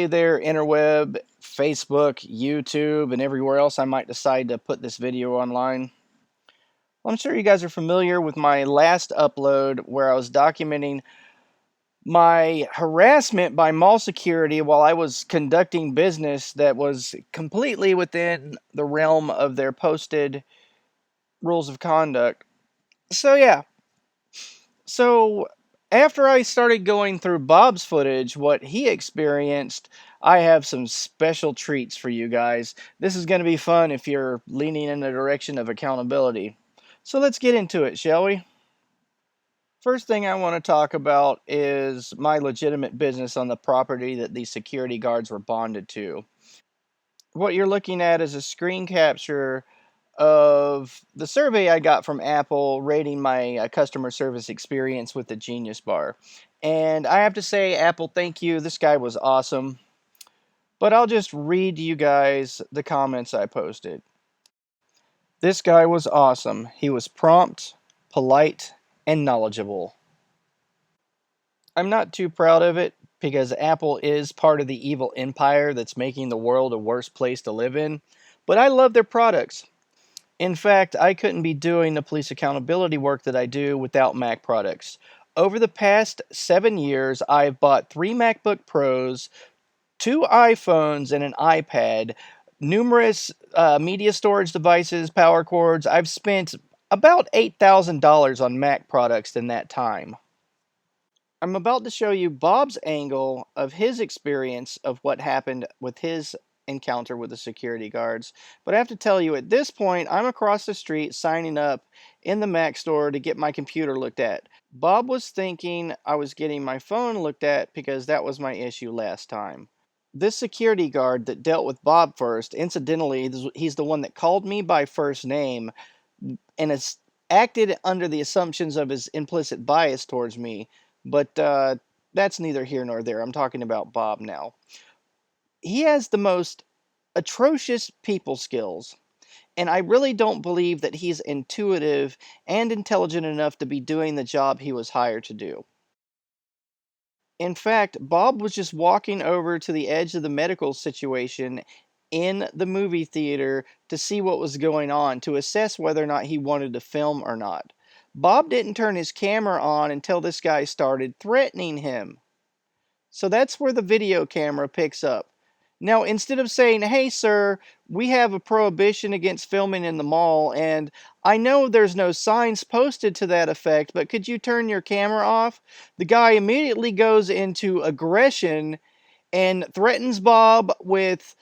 Hey there, interweb, Facebook, YouTube, and everywhere else I might decide to put this video online. Well, I'm sure you guys are familiar with my last upload where I was documenting my harassment by mall security while I was conducting business that was completely within the realm of their posted rules of conduct. So, yeah. So, after I started going through Bob's footage, what he experienced, I have some special treats for you guys. This is going to be fun if you're leaning in the direction of accountability. So let's get into it, shall we? First thing I want to talk about is my legitimate business on the property that these security guards were bonded to. What you're looking at is a screen capture of the survey I got from Apple rating my customer service experience with the Genius Bar. And I have to say, Apple, thank you. This guy was awesome. But I'll just read you guys the comments I posted. This guy was awesome. He was prompt, polite, and knowledgeable. I'm not too proud of it because Apple is part of the evil empire that's making the world a worse place to live in. But I love their products. In fact, I couldn't be doing the police accountability work that I do without Mac products. Over the past 7 years, I've bought 3 MacBook Pros, 2 iPhones, and an iPad, numerous media storage devices, power cords. I've spent about $8,000 on Mac products in that time. I'm about to show you Bob's angle of his experience of what happened with his encounter with the security guards. But I have to tell you, at this point, I'm across the street signing up in the Mac store to get my computer looked at. Bob was thinking I was getting my phone looked at because that was my issue last time. This security guard that dealt with Bob first, incidentally, he's the one that called me by first name and has acted under the assumptions of his implicit bias towards me. But that's neither here nor there. I'm talking about Bob now. He has the most atrocious people skills, and I really don't believe that he's intuitive and intelligent enough to be doing the job he was hired to do. In fact, Bob was just walking over to the edge of the medical situation in the movie theater to see what was going on, to assess whether or not he wanted to film or not. Bob didn't turn his camera on until this guy started threatening him. So that's where the video camera picks up. Now, instead of saying, hey, sir, we have a prohibition against filming in the mall, and I know there's no signs posted to that effect, but could you turn your camera off? The guy immediately goes into aggression and threatens Bob with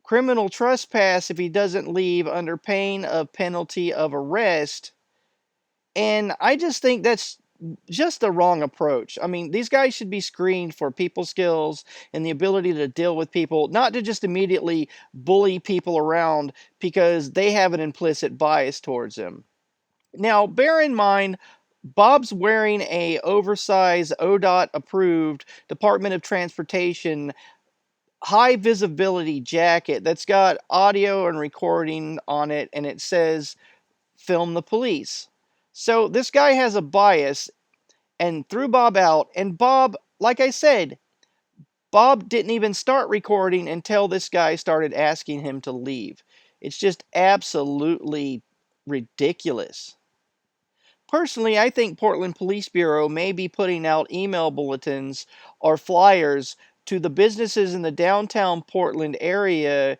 criminal trespass if he doesn't leave under pain of penalty of arrest. And I just think that's just the wrong approach. I mean, these guys should be screened for people skills and the ability to deal with people, not to just immediately bully people around because they have an implicit bias towards them. Now, bear in mind, Bob's wearing a oversized ODOT approved Department of Transportation high visibility jacket that's got audio and recording on it, and it says film the police. So this guy has a bias and threw Bob out. And Bob, like I said, Bob didn't even start recording until this guy started asking him to leave. It's just absolutely ridiculous. Personally, I think Portland Police Bureau may be putting out email bulletins or flyers to the businesses in the downtown Portland area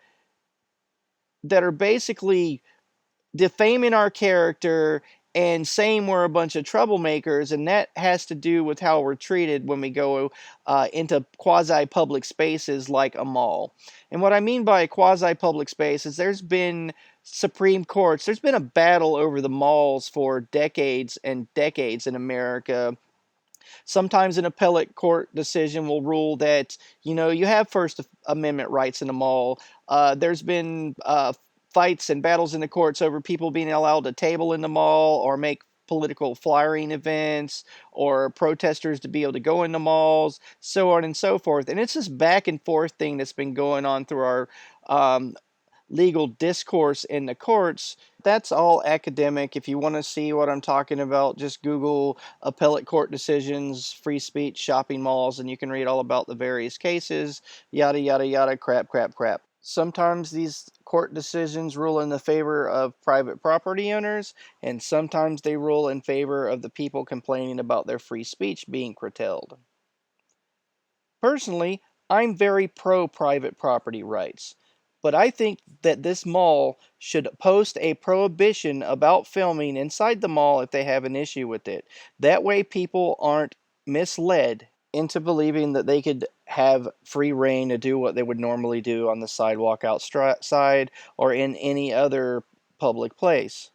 that are basically defaming our character and saying we're a bunch of troublemakers, and that has to do with how we're treated when we go into quasi-public spaces like a mall. And what I mean by a quasi-public space is there's been Supreme Courts, there's been a battle over the malls for decades and decades in America. Sometimes an appellate court decision will rule that, you have First Amendment rights in a mall. There's been fights and battles in the courts over people being allowed to table in the mall or make political flyering events or protesters to be able to go into malls, so on and so forth. And it's this back and forth thing that's been going on through our legal discourse in the courts. That's all academic. If you want to see what I'm talking about, just Google appellate court decisions, free speech, shopping malls, and you can read all about the various cases, yada, yada, yada, crap, crap, crap. Sometimes these court decisions rule in the favor of private property owners, and sometimes they rule in favor of the people complaining about their free speech being curtailed. Personally, I'm very pro private property rights, but I think that this mall should post a prohibition about filming inside the mall if they have an issue with it. That way, people aren't misled into believing that they could have free reign to do what they would normally do on the sidewalk outside or in any other public place.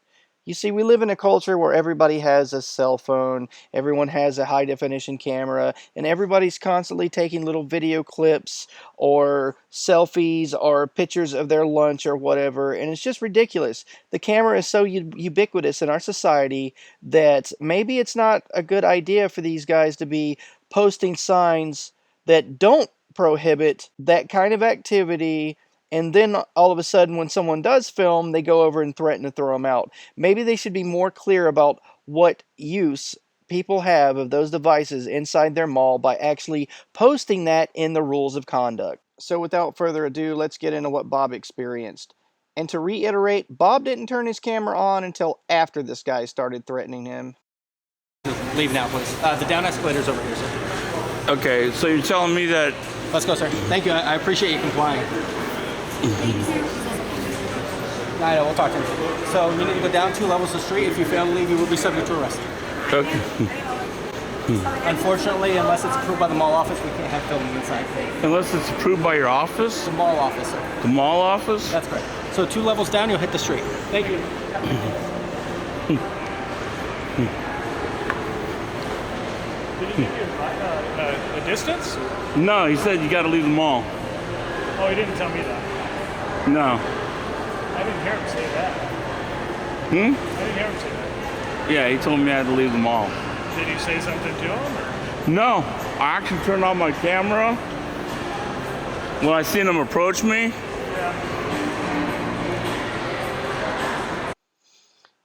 You see, we live in a culture where everybody has a cell phone, everyone has a high definition camera, and everybody's constantly taking little video clips or selfies or pictures of their lunch or whatever, and it's just ridiculous. The camera is so ubiquitous in our society that maybe it's not a good idea for these guys to be posting signs that don't prohibit that kind of activity, and then all of a sudden when someone does film, they go over and threaten to throw them out. Maybe they should be more clear about what use people have of those devices inside their mall by actually posting that in the rules of conduct. So without further ado, let's get into what Bob experienced. And to reiterate, Bob didn't turn his camera on until after this guy started threatening him. Leave now, please. The down escalator's over here, sir. Okay, so you're telling me that... Let's go, sir. Thank you. I appreciate you complying. I know, we'll talk to you. So you need to go down 2 levels of the street. If you fail to leave, you will be subject to arrest. Okay. Unfortunately, unless it's approved by the mall office, we can't have filming inside. Unless it's approved by your office? The mall office, sir. The mall office? That's correct. So 2 levels down, you'll hit the street. Thank you. Did he give you a distance? No, he said you got to leave the mall. Oh, he didn't tell me that. No. I didn't hear him say that. I didn't hear him say that. Yeah, he told me I had to leave the mall. Did he say something to him? Or? No, I actually turned on my camera when I seen him approach me. Yeah.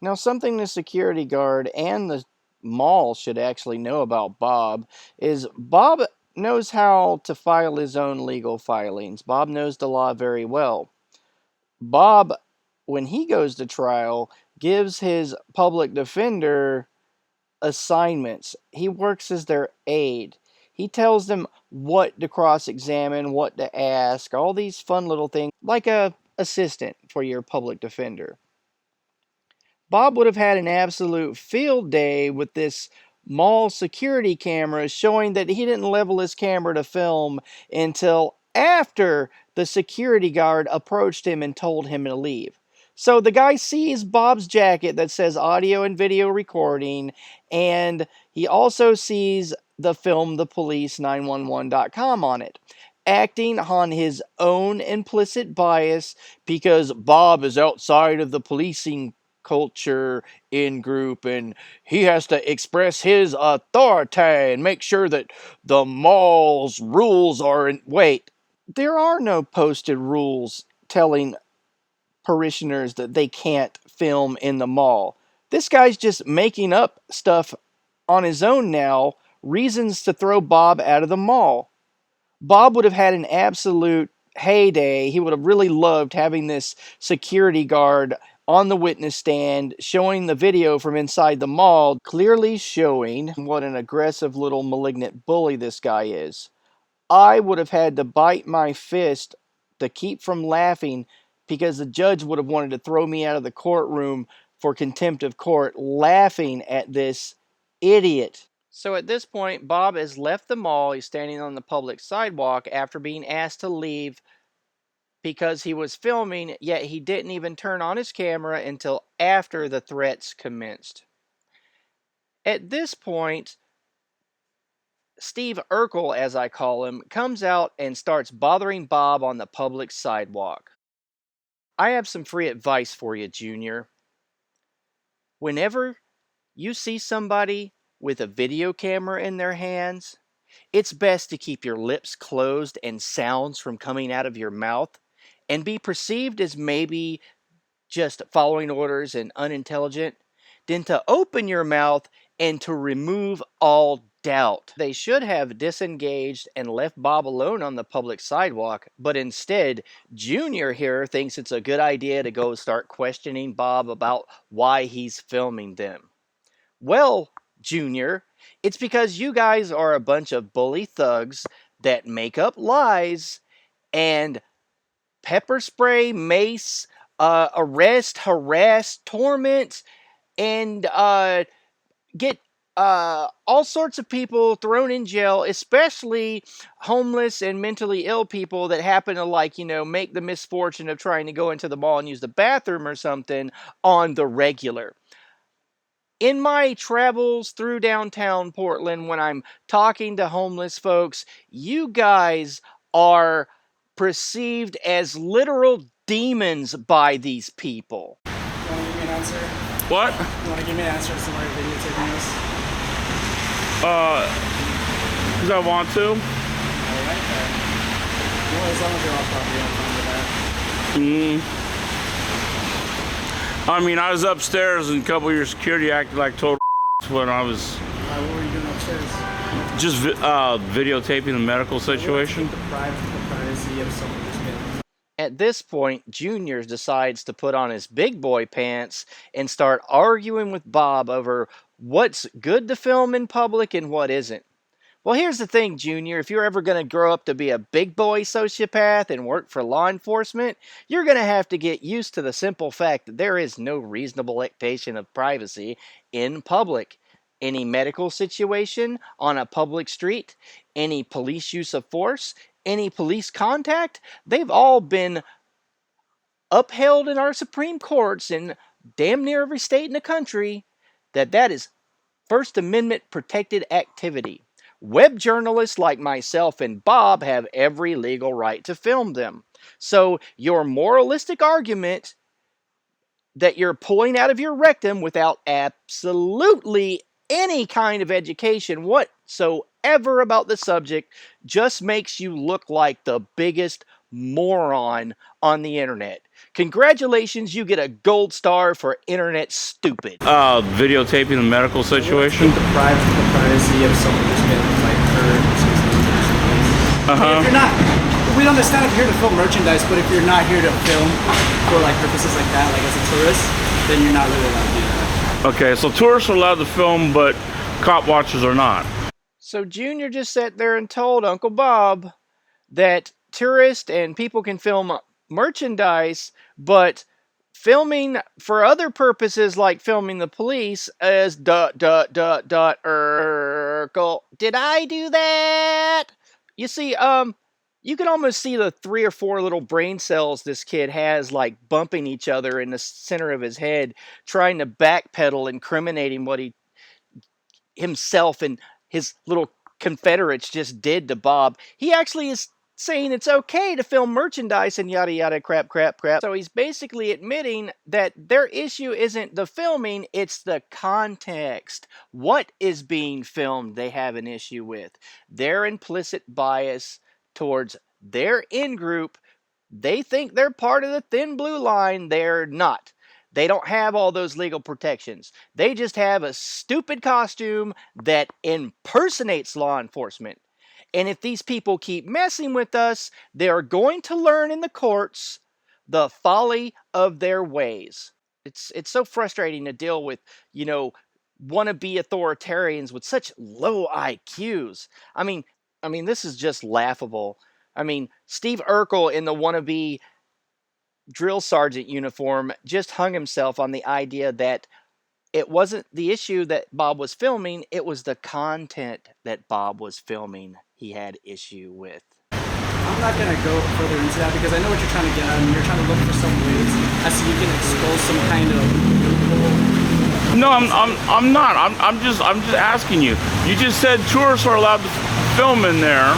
Now, something the security guard and the mall should actually know about Bob is Bob knows how to file his own legal filings. Bob knows the law very well. Bob, when he goes to trial, gives his public defender assignments. He works as their aide. He tells them what to cross-examine, what to ask, all these fun little things, like a assistant for your public defender. Bob would have had an absolute field day with this mall security camera showing that he didn't level his camera to film until after the security guard approached him and told him to leave. So the guy sees Bob's jacket that says audio and video recording, and he also sees the film thepolice911.com on it, acting on his own implicit bias because Bob is outside of the policing culture in group and he has to express his authority and make sure that the mall's rules are in... Wait, there are no posted rules telling parishioners that they can't film in the mall. This guy's just making up stuff on his own now, reasons to throw Bob out of the mall. Bob would have had an absolute heyday. He would have really loved having this security guard on the witness stand showing the video from inside the mall, clearly showing what an aggressive little malignant bully this guy is. I would have had to bite my fist to keep from laughing because the judge would have wanted to throw me out of the courtroom for contempt of court, laughing at this idiot. So at this point, Bob has left the mall. He's standing on the public sidewalk after being asked to leave because he was filming, yet he didn't even turn on his camera until after the threats commenced. At this point, Steve Urkel, as I call him, comes out and starts bothering Bob on the public sidewalk. I have some free advice for you, Junior. Whenever you see somebody with a video camera in their hands, it's best to keep your lips closed and sounds from coming out of your mouth. and be perceived as maybe just following orders and unintelligent, than to open your mouth and to remove all doubt. They should have disengaged and left Bob alone on the public sidewalk, but instead, Junior here thinks it's a good idea to go start questioning Bob about why he's filming them. Well, Junior, it's because you guys are a bunch of bully thugs that make up lies and pepper spray, mace, arrest, harass, torment, and get all sorts of people thrown in jail, especially homeless and mentally ill people that happen to, like, make the misfortune of trying to go into the mall and use the bathroom or something on the regular. In my travels through downtown Portland, when I'm talking to homeless folks, you guys are perceived as literal demons by these people. You want to give me an answer? What? You want to give me an answer as to why you're videotaping this? Because I want to. Alright, then. Well, as long as you're off property, I'm fine with that. I mean, I was upstairs and a couple of your security acted like total when I was What were you doing upstairs? just videotaping the medical situation. The privacy of someone who's been. At this point, Junior decides to put on his big boy pants and start arguing with Bob over what's good to film in public and what isn't. Well, here's the thing, Junior. If you're ever going to grow up to be a big boy sociopath and work for law enforcement, you're going to have to get used to the simple fact that there is no reasonable expectation of privacy in public. Any medical situation on a public street, any police use of force, any police contact, they've all been upheld in our Supreme Courts in damn near every state in the country that is First Amendment protected activity. Web journalists like myself and Bob have every legal right to film them. So your moralistic argument that you're pulling out of your rectum without absolutely any kind of education whatsoever about the subject just makes you look like the biggest moron on the internet. Congratulations, you get a gold star for internet stupid. Videotaping the medical situation. The privacy of someone who's been like hurt. If you're not, we understand if you're here to film merchandise, but if you're not here to film for like purposes like that, like as a tourist, then you're not really allowed to do that. Okay, so tourists are allowed to film, but cop watchers are not. So Junior just sat there and told Uncle Bob that tourists and people can film merchandise, but filming for other purposes like filming the police is ... Urkel. Did I do that? You see, you can almost see the 3 or 4 little brain cells this kid has, like, bumping each other in the center of his head, trying to backpedal, incriminating what himself and his little confederates just did to Bob. He actually is saying it's okay to film merchandise and yada yada crap. So he's basically admitting that their issue isn't the filming, it's the context. What is being filmed they have an issue with. Their implicit bias towards their in-group. They think they're part of the thin blue line. They're not. They don't have all those legal protections. They just have a stupid costume that impersonates law enforcement. And if these people keep messing with us, they are going to learn in the courts the folly of their ways. It's so frustrating to deal with, wannabe authoritarians with such low IQs. I mean, this is just laughable. I mean, Steve Urkel in the wannabe drill sergeant uniform just hung himself on the idea that it wasn't the issue that Bob was filming, it was the content that Bob was filming he had issue with. I'm not going to go further into that because I know what you're trying to get at, and you're trying to look for some ways as so you can expose some kind of loophole. No, I'm not. I'm just asking you. You just said tourists are allowed to film in there,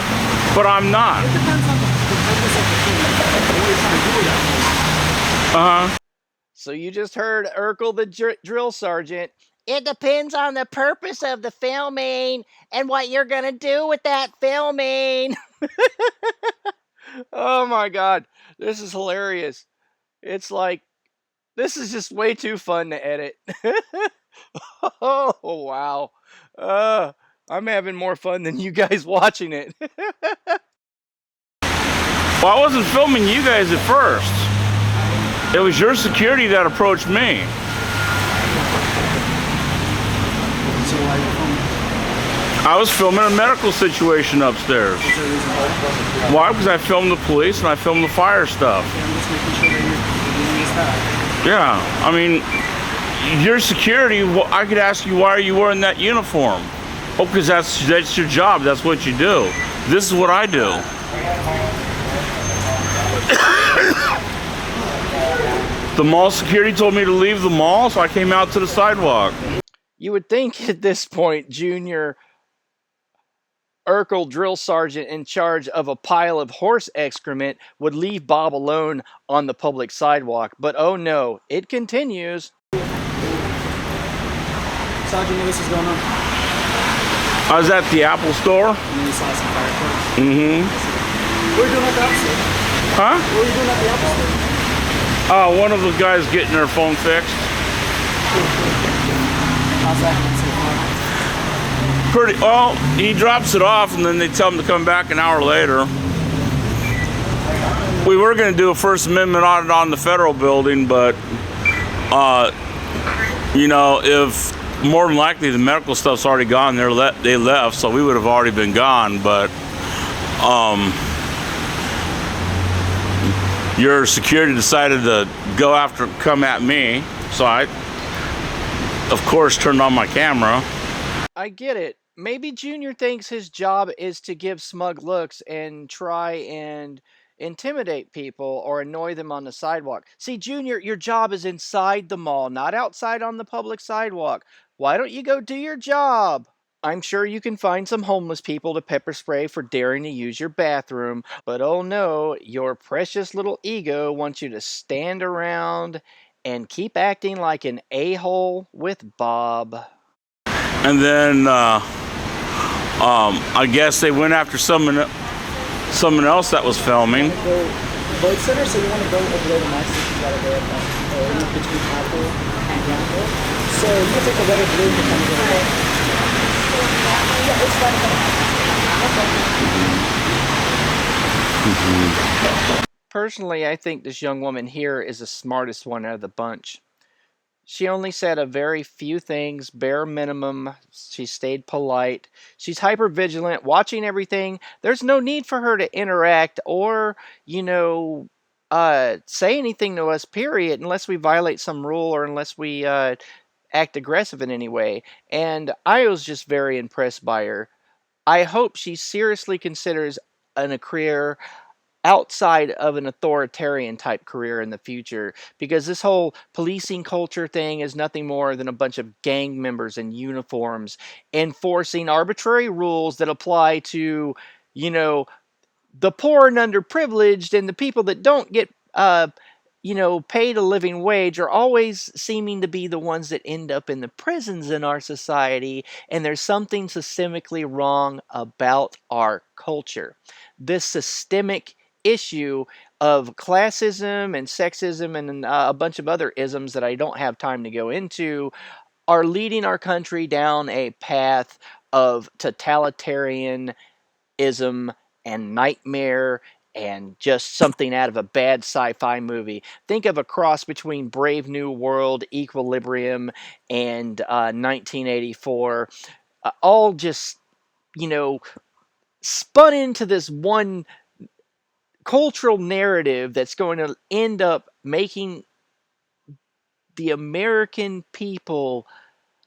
but I'm not. It depends on the purpose of the film and what you're trying to do with that. So you just heard Urkel the drill sergeant. It depends on the purpose of the filming and what you're going to do with that filming. Oh my god, this is hilarious. It's like, this is just way too fun to edit. Oh wow. I'm having more fun than you guys watching it. Well, I wasn't filming you guys at first. It was your security that approached me. So why are you filming? I was filming a medical situation upstairs. Is there a reason why? Why? Because I filmed the police and I filmed the fire stuff. Okay, I'm just making sure that you're doing this that. Yeah, I mean, your security, I could ask you, why are you wearing that uniform? Oh, because that's your job. That's what you do. This is what I do. The mall security told me to leave the mall, so I came out to the sidewalk. You would think at this point, Junior Urkel drill sergeant in charge of a pile of horse excrement would leave Bob alone on the public sidewalk. But oh no, it continues. Sergeant knew this was going on. I was at the Apple store. And then you saw some fire trucks. Mm-hmm. What were you doing at the Apple store? Huh? What were you doing at the Apple store? One of the guys getting their phone fixed. How's that going so far? Pretty well. He drops it off, and then they tell him to come back an hour later. We were going to do a First Amendment audit on the federal building, but you know, if more than likely the medical stuff's already gone, they left, so we would have already been gone. But your security decided to come at me, so I, of course, turned on my camera. I get it. Maybe Junior thinks his job is to give smug looks and try and intimidate people or annoy them on the sidewalk. See, Junior, your job is inside the mall, not outside on the public sidewalk. Why don't you go do your job? I'm sure you can find some homeless people to pepper spray for daring to use your bathroom, but oh no, your precious little ego wants you to stand around and keep acting like an a-hole with Bob. And then I guess they went after someone else that was filming. Go Void Center, so you want to go over there to my station, you gotta go up between Apple and Apple. So you can take the letter blue and kind of go there. Yeah, it's fine. Personally, I think this young woman here is the smartest one out of the bunch. She only said a very few things, bare minimum. She stayed polite. She's hyper vigilant, watching everything. There's no need for her to interact or, say anything to us, period, unless we violate some rule or unless we act aggressive in any way. And I was just very impressed by her. I hope she seriously considers a career outside of an authoritarian type career in the future, because this whole policing culture thing is nothing more than a bunch of gang members in uniforms enforcing arbitrary rules that apply to, the poor and underprivileged, and the people that don't get paid a living wage are always seeming to be the ones that end up in the prisons in our society, and there's something systemically wrong about our culture. This systemic issue of classism and sexism and a bunch of other isms that I don't have time to go into are leading our country down a path of totalitarianism and nightmare and just something out of a bad sci-fi movie. Think of a cross between Brave New World, Equilibrium, and 1984. All just, spun into this one cultural narrative that's going to end up making the American people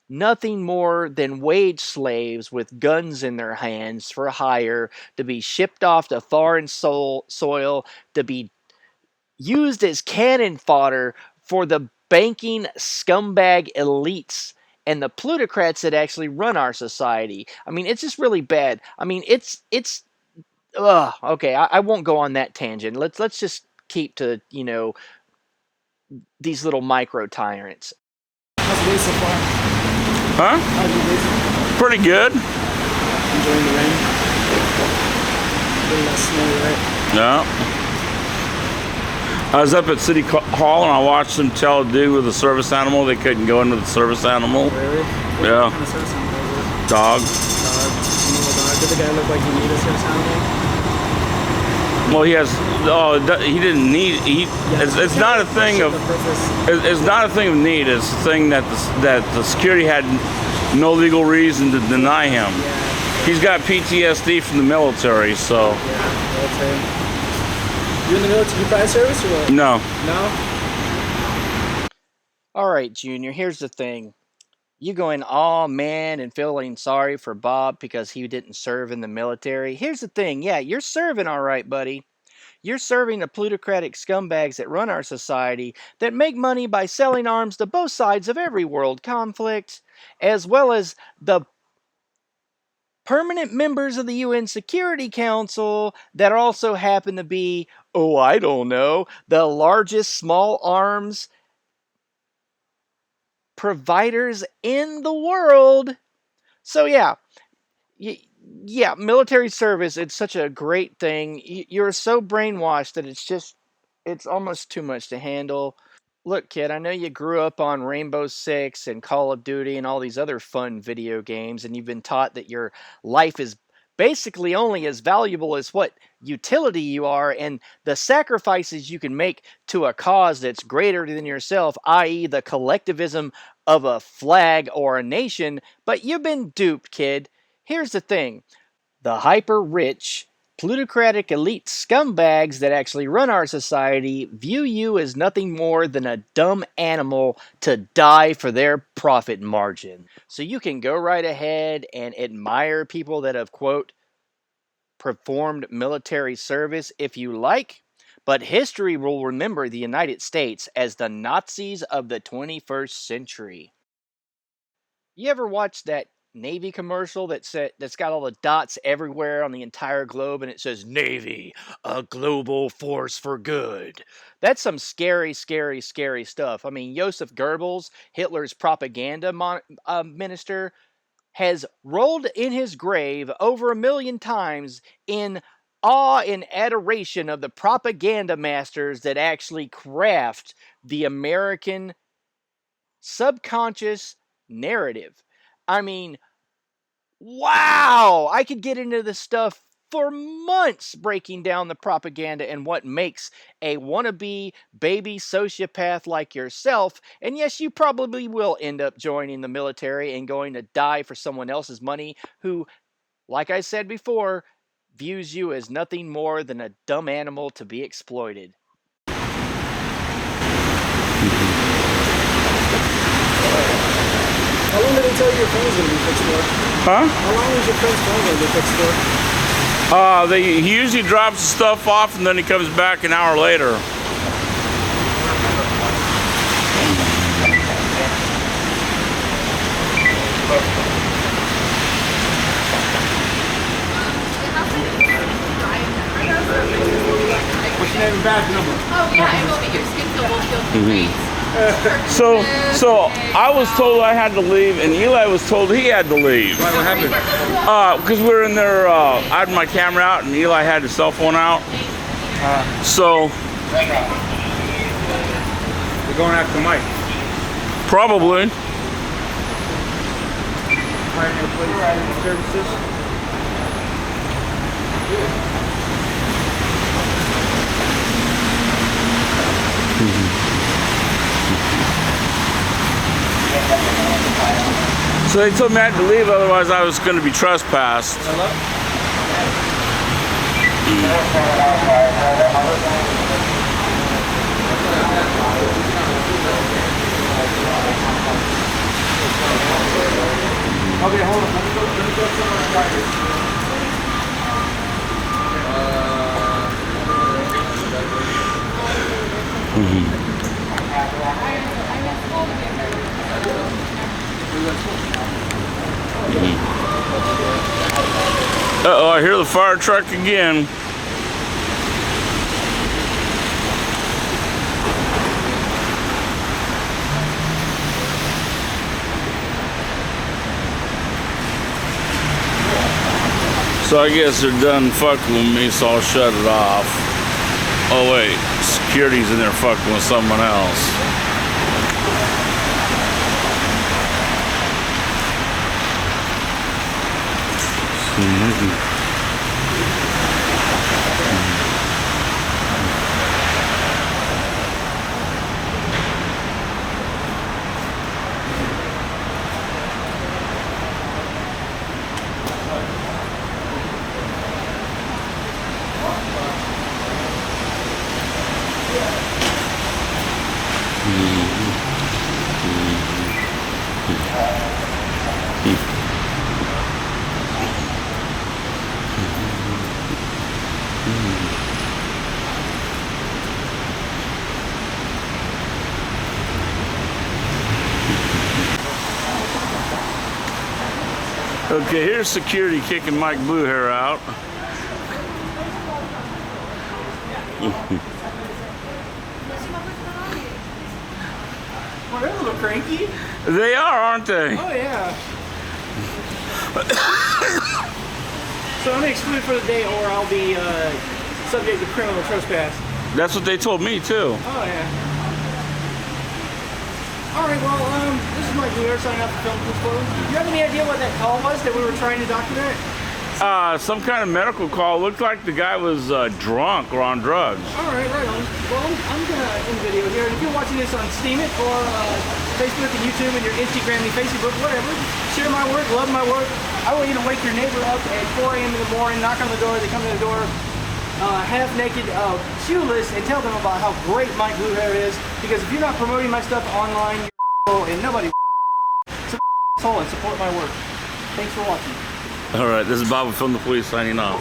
nothing more than wage slaves with guns in their hands for hire, to be shipped off to foreign soil, to be used as cannon fodder for the banking scumbag elites and the plutocrats that actually run our society. I mean, it's just really bad. I mean, it's okay, I won't go on that tangent. Let's just keep to, these little micro tyrants. How's the day so far? Huh? How's your day so far? Pretty good. Enjoying the rain? A little less snowy, right? Yeah. I was up at City Hall and I watched them tell a dude with a service animal they couldn't go into the service animal. Really? Yeah. What kind of service animal is it? Dog. Dog. Did the guy look like he needed a service animal? Well, he has. Oh, he didn't need. It's not a thing of. It's not a thing of need. It's a thing that the security had no legal reason to deny him. Yeah. He's got PTSD from the military, so. Yeah, military. You in the military? You private service or what? No. No. All right, Junior, here's the thing. You going, oh man, and feeling sorry for Bob because he didn't serve in the military. Here's the thing. Yeah, you're serving all right, buddy. You're serving the plutocratic scumbags that run our society that make money by selling arms to both sides of every world conflict, as well as the permanent members of the UN Security Council that also happen to be, oh, I don't know, the largest small arms providers in the world. So yeah, military service, it's such a great thing. You're so brainwashed that it's almost too much to handle. Look, kid, I know you grew up on Rainbow Six and Call of Duty and all these other fun video games, and you've been taught that your life is basically only as valuable as what utility you are and the sacrifices you can make to a cause that's greater than yourself, i.e. the collectivism of a flag or a nation. But you've been duped, kid. Here's the thing. The hyper-rich, plutocratic elite scumbags that actually run our society view you as nothing more than a dumb animal to die for their profit margin. So you can go right ahead and admire people that have, quote, performed military service if you like, but history will remember the United States as the Nazis of the 21st century. You ever watch that Navy commercial that's got all the dots everywhere on the entire globe and it says Navy, a global force for good? That's some scary, scary, scary stuff. I mean, Joseph Goebbels, Hitler's propaganda minister, has rolled in his grave over 1 million times in awe and adoration of the propaganda masters that actually craft the American subconscious narrative. I mean, wow! I could get into this stuff for months breaking down the propaganda and what makes a wannabe baby sociopath like yourself. And yes, you probably will end up joining the military and going to die for someone else's money who, like I said before, views you as nothing more than a dumb animal to be exploited. How long did they tell you your phone's going to be fixed for? Huh? How long is your friend's phone going to be fixed for? He usually drops the stuff off and then he comes back an hour later. What's your name and badge number? Oh yeah, I will be. Your skin will feel great. So I was told I had to leave, and Eli was told he had to leave. Why, what happened? Because we were in there, I had my camera out, and Eli had his cell phone out. So We're going after Mike. probably. Pioneer Police Services. So they told me I had to leave, otherwise I was going to be trespassed. Okay, hold on. Let me go somewhere private. Uh-oh, I hear the fire truck again. So I guess they're done fucking with me, so I'll shut it off. Oh wait, security's in there fucking with someone else. Okay, here's security kicking Mike Blue Hair out. Well, they're a little cranky. They are, aren't they? Oh, yeah. So I'm excluded for the day, or I'll be subject to criminal trespass. That's what they told me too. Oh, yeah. All right, well, this is Mike Blue Hair signing off for Film Disclosure. Do you have any idea what that call was that we were trying to document? Some kind of medical call. Looked like the guy was drunk or on drugs. All right, right on. Well, I'm gonna end the video here. And if you're watching this on Steam It or Facebook and YouTube and your Instagram and Facebook, whatever, share my work, love my work. I want you to wake your neighbor up at 4 a.m. in the morning, knock on the door, they come to the door, half naked, shoeless, and tell them about how great Mike Blue Hair is. Because if you're not promoting my stuff online, you're and nobody so and support my work. Thanks for watching. All right, this is Bob from the Police signing off.